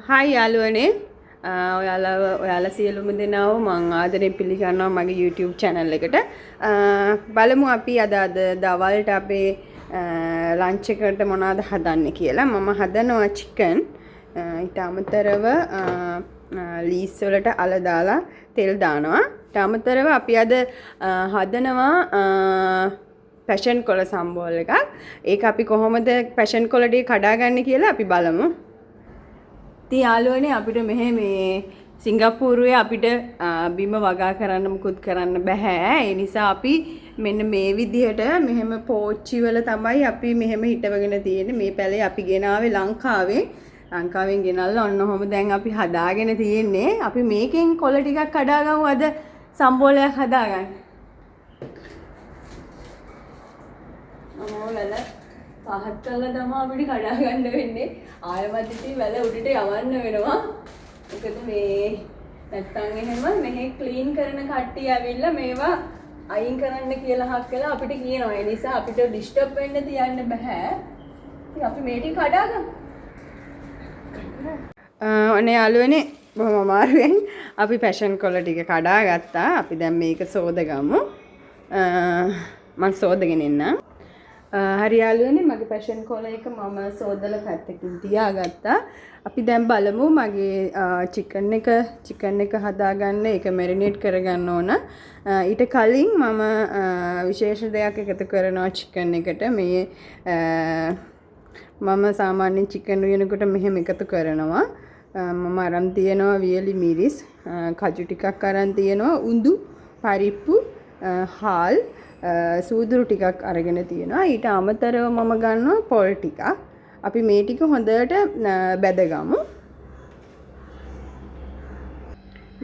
Hi යාළුවනේ ඔයාලා සියලුම දෙනාව මං ආදරෙන් පිළිගන්නවා මගේ YouTube channel එකට. බලමු අපි අද දවල්ට අපේ ලන්ච් එකට මොනවද හදන්නේ කියලා. මම හදනවා chicken. ඊට අමතරව ලීස් වලට අල දාලා තෙල් දානවා. ඊට අමතරව අපි අද හදනවා පැෂන් කොළ සම්බෝල් එකක්. ඒක අපි කොහොමද පැෂන් කොළ ටික කඩාගන්නේ කියලා අපි බලමු. ඉතින් යාළුවනේ අපිට මෙහෙ මේ සිංගප්පූරුවේ අපිට බිම වගා කරන්න මුකුත් කරන්න බෑ. ඒ නිසා අපි මෙන්න මේ විදිහට මෙහෙම පෝච්චි වල තමයි අපි මෙහෙම හිටවගෙන තියෙන්නේ. මේ පැලේ අපි ගෙනාවේ ලංකාවෙන් ගෙනල්ලා ඔන්න ඔහොම දැන් අපි හදාගෙන තියෙන්නේ. අපි මේකෙන් කොළ ටිකක් කඩාගමු අද සම්බෝලයක් හදාගන්න. මොනවද? පහත් කළා තමයි අපිට කඩා ගන්න වෙන්නේ. ආයෙමත් ඉතින් වැල උඩට යවන්න වෙනවා. මොකද මේ නැත්තම් එහෙම මෙහෙ ක්ලීන් කරන කට්ටිය ඇවිල්ලා මේවා අයින් කරන්න කියලා හක් කළා අපිට කියනවා. ඒ නිසා අපිට ඩිස්ටර්බ් වෙන්න තියන්න බෑ. ඉතින් අපි මේ ටික කඩාගමු. ඔනේ යාළුවනේ බොහොම අමාරුවෙන් අපි පැෂන් කොළ ටික කඩා ගත්තා. අපි දැන් මේක සෝදගමු. මම සෝදගෙන එන්නම්. හරි යාළුවනේ මගේ පැෂන් කොළ එක මම සෝදලා පැත්තකින් තියාගත්තා. අපි දැන් බලමු මගේ චිකන් එක හදාගන්න ඒක මැරිනේට් කරගන්න ඕන. ඊට කලින් මම විශේෂ දෙයක් එකතු කරනවා චිකන් එකට. මේ මම සාමාන්‍යයෙන් චිකන් උයනකොට මෙහෙම එකතු කරනවා. මම අරන් තියනවා වියලි මිරිස්, කජු ටිකක් අරන් තියනවා, උඳු, පරිප්පු, හාල් සූදුරු ටිකක් අරගෙන තියෙනවා. ඊට අමතරව මම ගන්නවා පොල් ටිකක්. අපි මේ ටික හොඳට බැදගමු.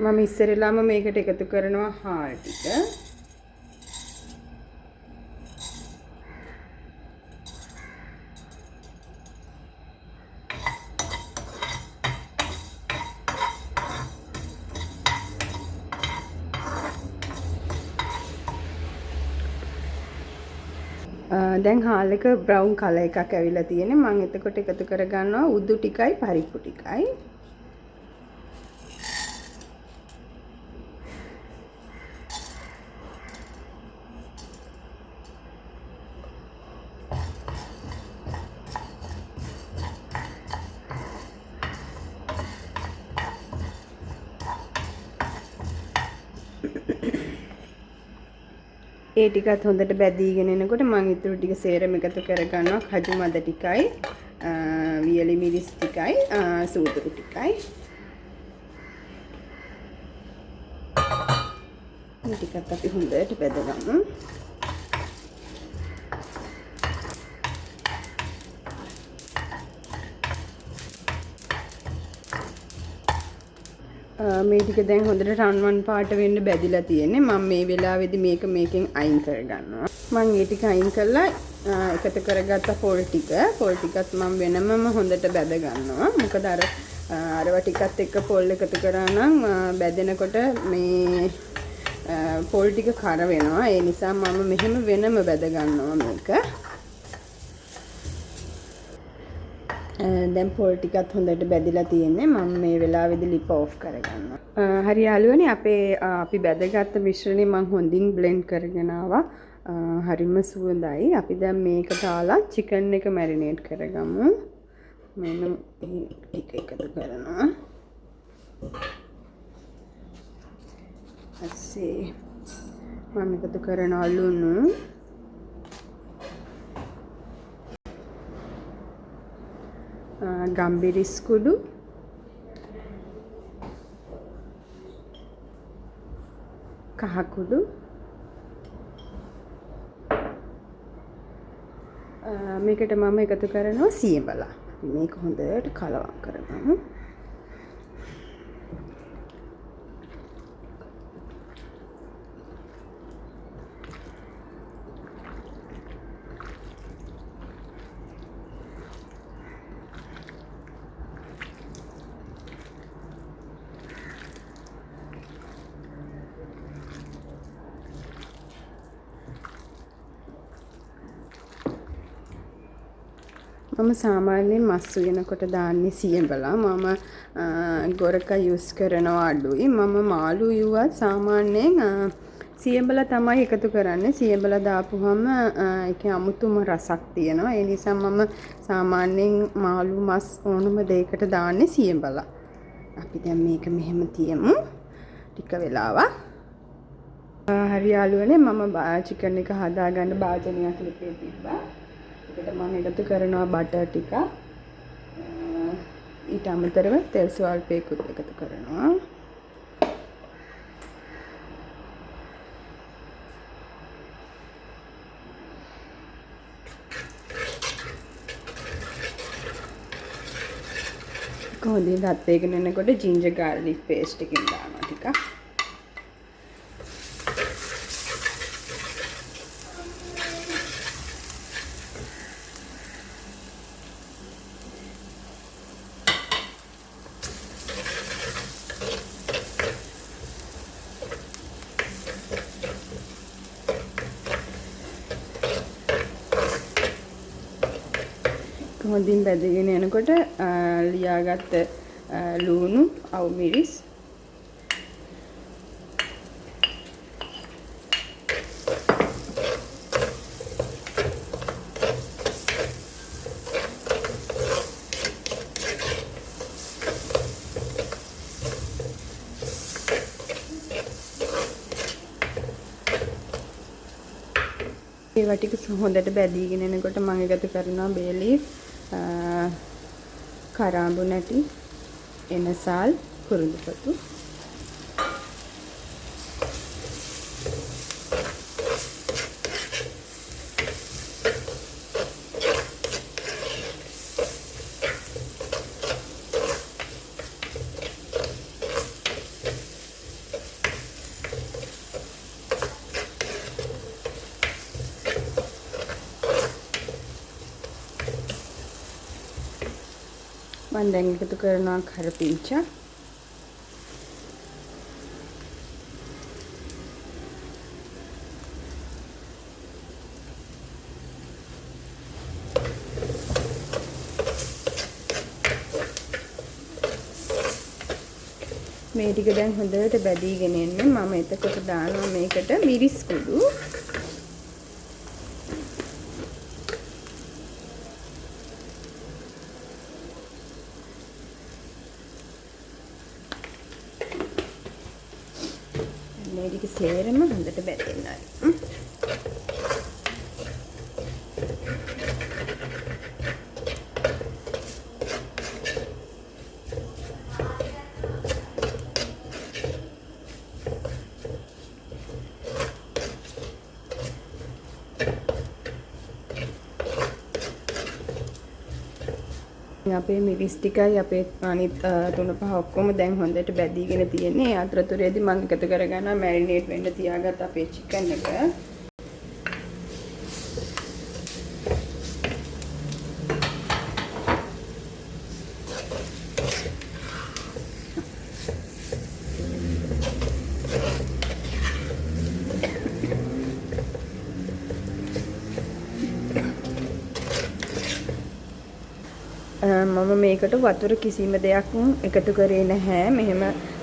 මම ඉස්සෙල්ලාම මේකට එකතු කරනවා හාල් ටික. දැන් හාල් එක බ්‍රවුන් කලර් එකක් ඇවිල්ලා තියෙන්නේ. මම එතකොට එකතු කරගන්නවා උදු ටිකයි පරිප්පු ටිකයි. ඒ ටිකත් හොඳට බැදීගෙන එනකොට මම ඊටු ටික සේරම එකතු කරගන්නවා. කජු මද ටිකයි, වියලි මිරිස් ටිකයි, සූදුරු ටිකයි. මේ ටිකත් අපි හොඳට බැදගමු. මේ ටික දැන් හොඳට රන්වන් පාට වෙන්න බැදිලා තියෙන්නේ. මම මේ වෙලාවේදී මේකෙන් අයින් කරගන්නවා. මම ඒ ටික අයින් කරලා එකතු කරගත්ත පොල් ටිකත් මම වෙනමම හොඳට බැද ගන්නවා. මොකද අරව ටිකත් එක්ක පොල් එකතු කරා නම් බැදෙනකොට මේ පොල් ටික කර වෙනවා. ඒ නිසා මම මෙහෙම වෙනම බැද ගන්නවා මේක. දැන් පොල් ටිකත් හොඳට බැදිලා තියෙන්නේ. මම මේ වෙලාවේදී ලිප ඔෆ් කරගන්නවා. හරි යාළුවනේ අපි බැදගත්ත මිශ්‍රණය මම හොඳින් බ්ලෙන්ඩ් කරගෙන ආවා. හරිම සුවඳයි. අපි දැන් මේක දාලා චිකන් එක මැරිනේට් කරගමු. මෙන්න ටික එකතු කරනවා. ඇස්සේ මම එකතු කරනවා ලුණු, ගම්බිරිස් කුඩු, කහ කුඩු, මේකට මම එකතු කරනවා සියඹලා. මේක හොඳට කලවම් කරගමු. මම සාමාන්‍යයෙන් මස් උයනකොට දාන්නේ සියඹලා. මම ගොරක යූස් කරනවා අඩුයි. මම මාළු යුවත් සාමාන්‍යයෙන් සියඹලා තමයි එකතු කරන්නේ. සියඹලා දාපුවම ඒකේ අමුතුම රසක් තියෙනවා. ඒ නිසා මම සාමාන්‍යයෙන් මාළු මස් ඕනම දෙයකට දාන්නේ සියඹලා. අපි දැන් මේක මෙහෙම තියමු. ටික වෙලාවක්. හරි යාළුවනේ මම චිකන් එක හදාගන්න භාජනයක් ලිපේ තිබ්බා. ඒකට මම එකතු කරනවා බටර් ටිකක්. ඊට අමතරව තෙල් ස්වල්පයකුත් එකතු කරනවා. කොහොමද දත් වේගෙන යනකොට ජින්ජර් ගාර්ලික් පේස්ට් එකකින් දානවා ටිකක්. හොඳින් බැදගෙන යනකොට ලියාගත්ත ලුණු අවු මිරිස් ඒවා ටික හොඳට බැදීගෙන එනකොට මම එකතු කරනවා බේ ලීෆ් කරාඹු නැටි එනසල් කුරුඳුපතු මම දැන් එකතු කරනවා කරපිංචා මේ ටික දැන් හොඳට බැදීගෙන එන්නේ මම එතකොට දානවා මේකට මිරිස් කුඩු මේ ටික සේරම හොඳට බැදෙන්නයි. අපේ මිරිස් ටිකයි අපේ අනිත් තුන පහ ඔක්කොම දැන් හොඳට බැදීගෙන තියෙන්නේ. ඒ අතරතුරේදී මම එකතු කරගන්නවා මැරිනේට් වෙන්න තියාගත්ත අපේ චිකන් එක. මම මේකට වතුර කිසිම දෙයක් එකතු කරේ නැහැ. මෙහෙම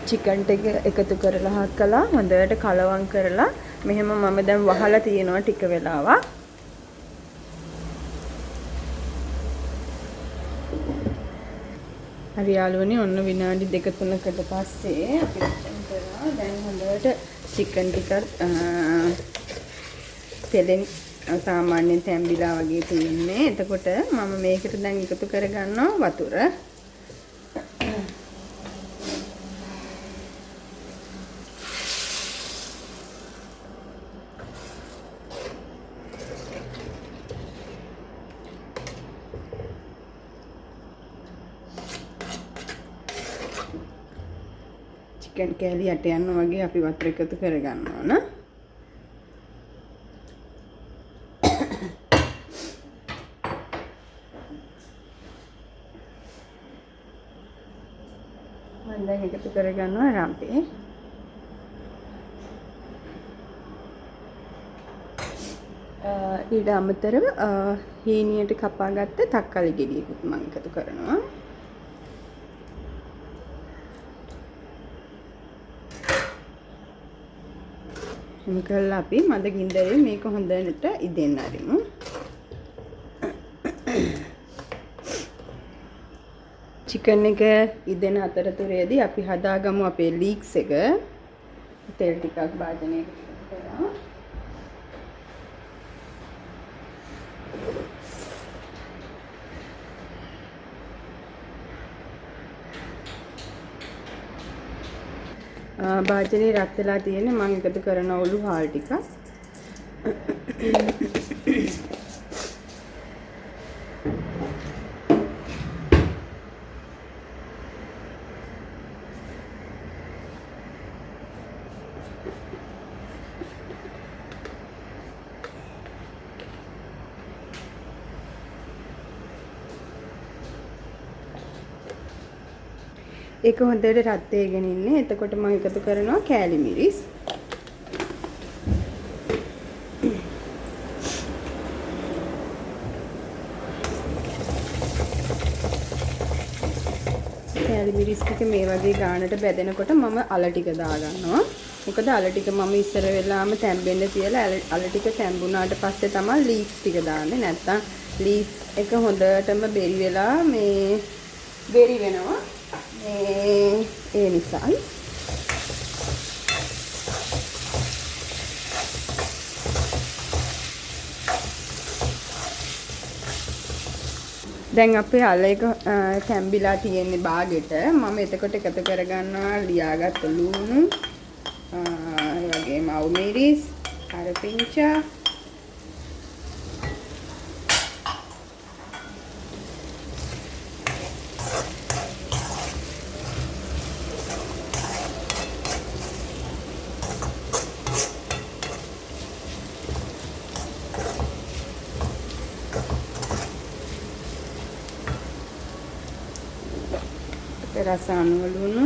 චිකන් ටික එකතු කරලා හක්කලා හොඳට කලවම් කරලා මෙහෙම මම දැන් වහලා තියෙනවා ටික වෙලාවක්. හරි යාළුවනේ ඔන්න විනාඩි 2-3කට පස්සේ අපි කරා දැන් හොඳට චිකන් ටික තෙලෙන් සාමාන්‍යයෙන් තැඹිලා වගේ තියෙන්නේ. එතකොට මම මේකට දැන් එකතු කරගන්නවා වතුර. චිකන් කෑලි යට යනවා වගේ අපි වතුර එකතු කරගන්න ඕන. මම දැන් එකතු කරගන්නවා රම්පේ. ඊට අමතරව හීනියට කපාගත්ත තක්කාලි ගෙඩියකුත් මම එකතු කරනවා. එහෙම කරලා අපි මද ගින්දරේ මේක හොඳට ඉදෙන්න ආරිමු. චිකන් එක ඉදෙන අතරතුරේදී අපි හදාගමු අපේ ලීක්ස් එක. තෙල් ටිකක් භාජනයකට කරනවා. භාජනේ රත් වෙලා තියෙන්නේ මම එකතු කරන ඔලු හාල් ටික. ඒක හොඳට රත් වෙගෙන ඉන්නේ. එතකොට මම එකතු කරනවා කෑලි මිරිස්. කෑලි මිරිස් ටික මේ වගේ ගානට බැදෙනකොට මම අල ටික දාගන්නවා. මොකද අල ටික මම ඉස්සර වෙලාම තැම්බෙන්න තියලා අල ටික තැම්බුණාට පස්සේ තමයි ලීක්ස් ටික දාන්නේ. නැත්තම් ලීක්ස් එක හොඳටම බෙරි වෙලා බෙරි වෙනවා. ඒ නිසායි. දැන් අපේ අල එක තැම්බිලා තියෙන්නේ බාගෙට. මම එතකොට එකතු කරගන්නවා ලියාගත්ත ලුණු, ඒ වගේම අවු මිරිස්, කරපිංචා, රස අනුව ලුණු,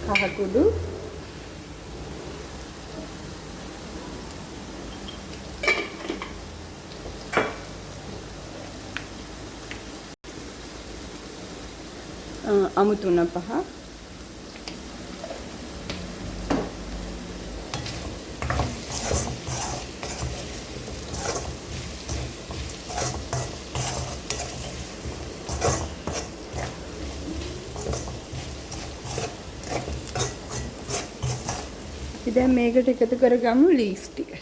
කහ කුඩු, අමු තුන පහ, දැන් මේකට එකතු කරගමු ලීක්ස් ටික.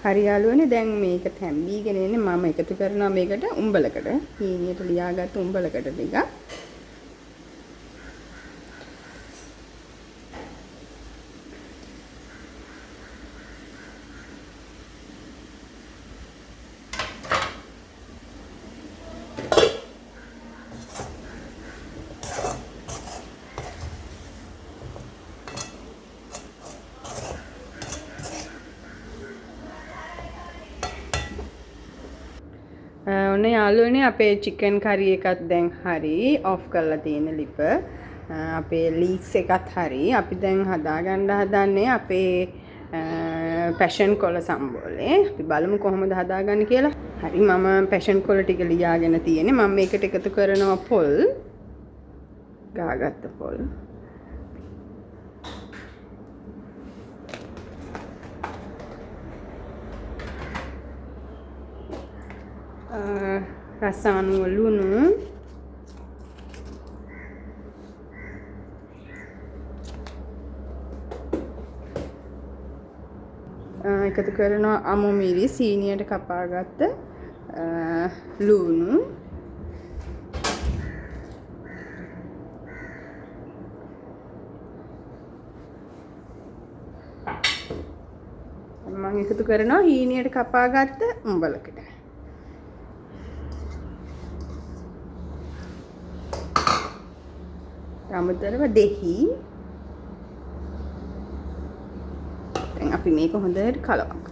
හරි යාළුවනේ දැන් මේක තැම්බීගෙන ඉන්නේ. මම එකතු කරනවා මේකට උඹලකට. හීනියට ලියාගත්ත උඹලකට ටික. ඔන්න යාළුවනේ අපේ චිකන් කරි එකත් දැන් හරි ඔෆ් කරලා තියෙන ලිප. අපේ ලීක්ස් එකත් හරි. අපි දැන් හදාගන්න හදන්නේ අපේ පැෂන් කොළ සම්බෝලේ. අපි බලමු කොහොමද හදාගන්නේ කියලා. හරි මම පැෂන් කොළ ටික ලියාගෙන තියෙන්නේ. මම මේකට එකතු කරනවා පොල්. ගාගත්ත පොල්. රස අනුව ලුණු, එකතු කරනවා අමු මිරිස්, සීනියට කපාගත්ත ලුණු මම එකතු කරනවා හීනියට කපාගත්ත උඹලකට. අමතරව දෙහි. දැන් අපි මේක හොඳට කලවමු.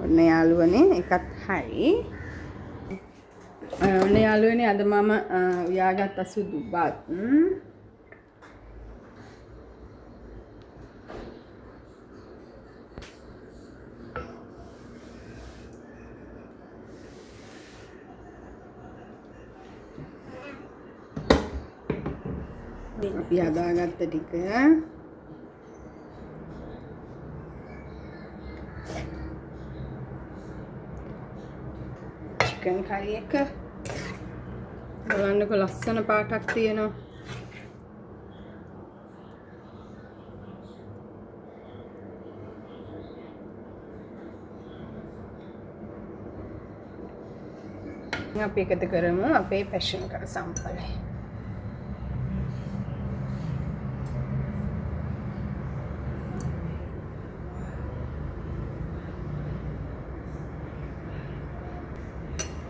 ඔන්න යාළුවනේ එකත් හරි. ඔන්න යාළුවනේ අද මම උයාගත්ත සුදු බත්. අපි හදාගත්ත ටික චිකන් කරි එක බලන්නකො ලස්සන පාටක් තියෙනවා. අපි එකතු කරමු අපේ පැෂන් කර සම්පලයි.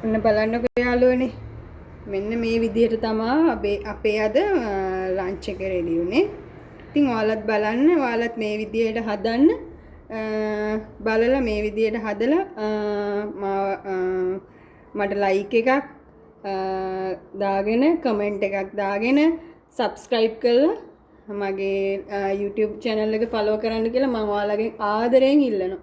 ඔන්න බලන්නකො යාළුවනේ මෙන්න මේ විදිහට තමයි අපේ අද ලන්ච් එක රෙඩි වුනේ. ඉතින් ඔයාලත් බලන්න, ඔයාලත් මේ විදිහට හදන්න. බලලා මේ විදිහට හදලා මට ලයික් එකක් දාගෙන කමෙන්ට් එකක් දාගෙන සබ්ස්ක්‍රයිබ් කරලා මගේ YouTube channel එක follow කරන්න කියලා මම ඔයාලගෙන් ආදරයෙන් ඉල්ලනවා.